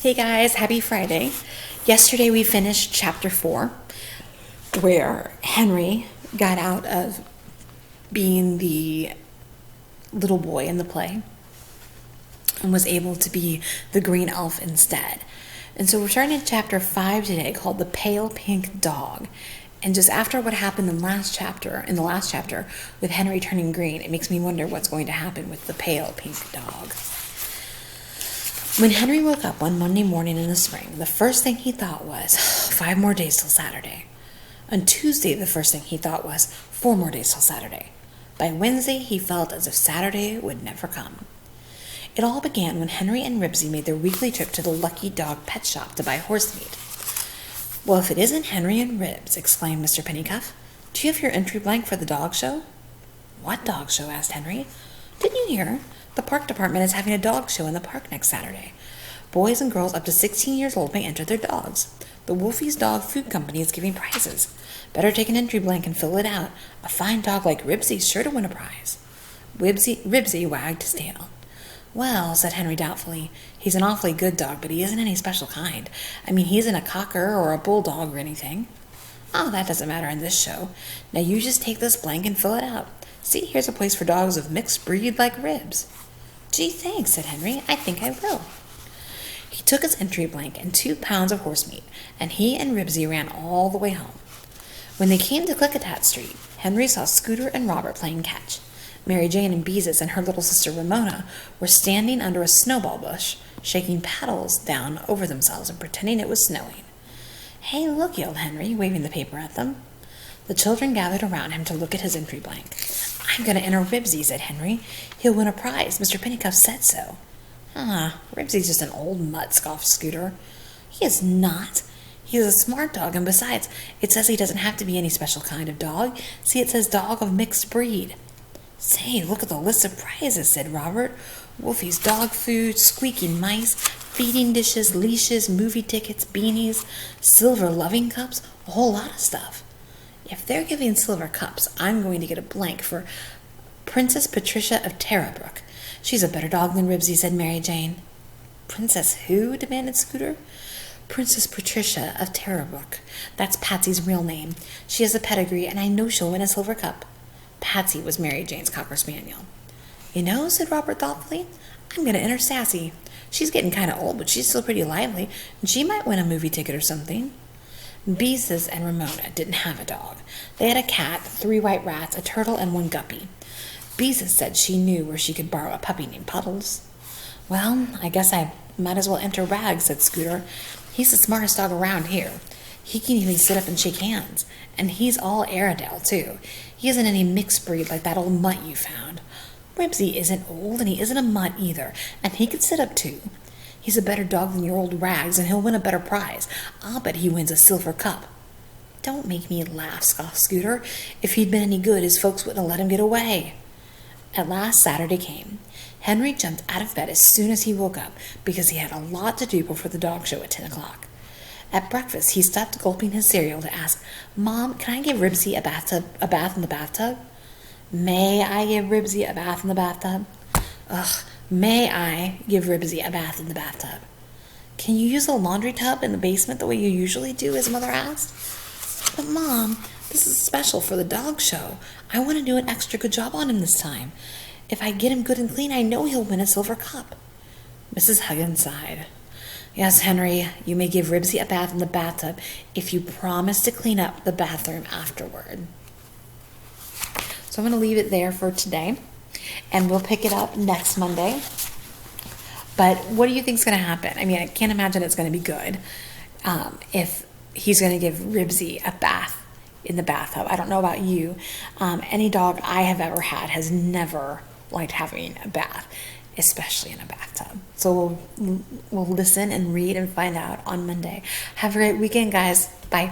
Hey guys, happy Friday. Yesterday we finished chapter 4, where Henry got out of being the little boy in the play and was able to be the green elf instead. And so we're starting in chapter 5 today, called The Pale Pink Dog. And just after what happened in the last chapter with Henry turning green, it makes me wonder what's going to happen with the pale pink dog. When Henry woke up one Monday morning in the spring, the first thing he thought was, 5 more days till Saturday. On Tuesday, the first thing he thought was, 4 more days till Saturday. By Wednesday, he felt as if Saturday would never come. It all began when Henry and Ribsy made their weekly trip to the Lucky Dog pet shop to buy horse meat. "Well, if it isn't Henry and Ribs," exclaimed Mr. Pennycuff. "Do you have your entry blank for the dog show?" "What dog show?" asked Henry. "Didn't you hear? The park department is having a dog show in the park next Saturday. Boys and girls up to 16 years old may enter their dogs. The Wolfie's Dog Food Company is giving prizes. Better take an entry blank and fill it out. A fine dog like Ribsy's sure to win a prize." Ribsy wagged his tail. "Well," said Henry doubtfully, "he's an awfully good dog, but he isn't any special kind. I mean, he isn't a cocker or a bulldog or anything." "Oh, that doesn't matter in this show. Now you just take this blank and fill it out. See, here's a place for dogs of mixed breed like Ribs." "Gee, thanks," said Henry. "I think I will." He took his entry blank and 2 pounds of horse meat, and he and Ribsy ran all the way home. When they came to Klickitat Street, Henry saw Scooter and Robert playing catch. Mary Jane and Beezus and her little sister Ramona were standing under a snowball bush, shaking paddles down over themselves and pretending it was snowing. "Hey, look," yelled Henry, waving the paper at them. The children gathered around him to look at his entry blank. "I'm going to enter Ribsy," said Henry. "He'll win a prize. Mr. Pennycuff said so." "Ribsy's just an old mutt," scoffed Scooter. "He is not. He's a smart dog, and besides, it says he doesn't have to be any special kind of dog. See, it says dog of mixed breed." "Say, look at the list of prizes," said Robert. "Wolfie's dog food, squeaking mice, feeding dishes, leashes, movie tickets, beanies, silver loving cups, a whole lot of stuff. If they're giving silver cups, I'm going to get a blank for Princess Patricia of Terrabrook. She's a better dog than Ribsy," said Mary Jane. "Princess who?" demanded Scooter. "Princess Patricia of Terrabrook. That's Patsy's real name. She has a pedigree, and I know she'll win a silver cup." Patsy was Mary Jane's Cocker Spaniel. "You know," said Robert thoughtfully, "I'm going to enter Sassy. She's getting kind of old, but she's still pretty lively, and she might win a movie ticket or something." Beezus and Ramona didn't have a dog. They had a cat, 3 white rats, a turtle, and 1 guppy. Beezus said she knew where she could borrow a puppy named Puddles. "Well, I guess I might as well enter Rags," said Scooter. "He's the smartest dog around here. He can even sit up and shake hands. And he's all Airedale, too. He isn't any mixed breed like that old mutt you found. Ribsy isn't old, and he isn't a mutt either, and he can sit up, too. He's a better dog than your old Rags, and he'll win a better prize. I'll bet he wins a silver cup." "Don't make me laugh," scoffed Scooter. "If he'd been any good, his folks wouldn't have let him get away." At last Saturday came. Henry jumped out of bed as soon as he woke up because he had a lot to do before the dog show at 10 o'clock. At breakfast, he stopped gulping his cereal to ask, "Mom, can I give Ribsy a bath in the bathtub?" "May I give Ribsy a bath in the bathtub?" "Ugh, may I give Ribsy a bath in the bathtub?" "Can you use the laundry tub in the basement the way you usually do?" his mother asked. "But Mom, this is special for the dog show. I want to do an extra good job on him this time. If I get him good and clean, I know he'll win a silver cup." Mrs. Huggins sighed. "Yes, Henry, you may give Ribsy a bath in the bathtub if you promise to clean up the bathroom afterward." So I'm going to leave it there for today, and we'll pick it up next Monday. But what do you think is going to happen? I mean, I can't imagine it's going to be good if he's going to give Ribsy a bath in the bathtub. I don't know about you. Any dog I have ever had has never liked having a bath, especially in a bathtub. So we'll listen and read and find out on Monday. Have a great weekend, guys. Bye.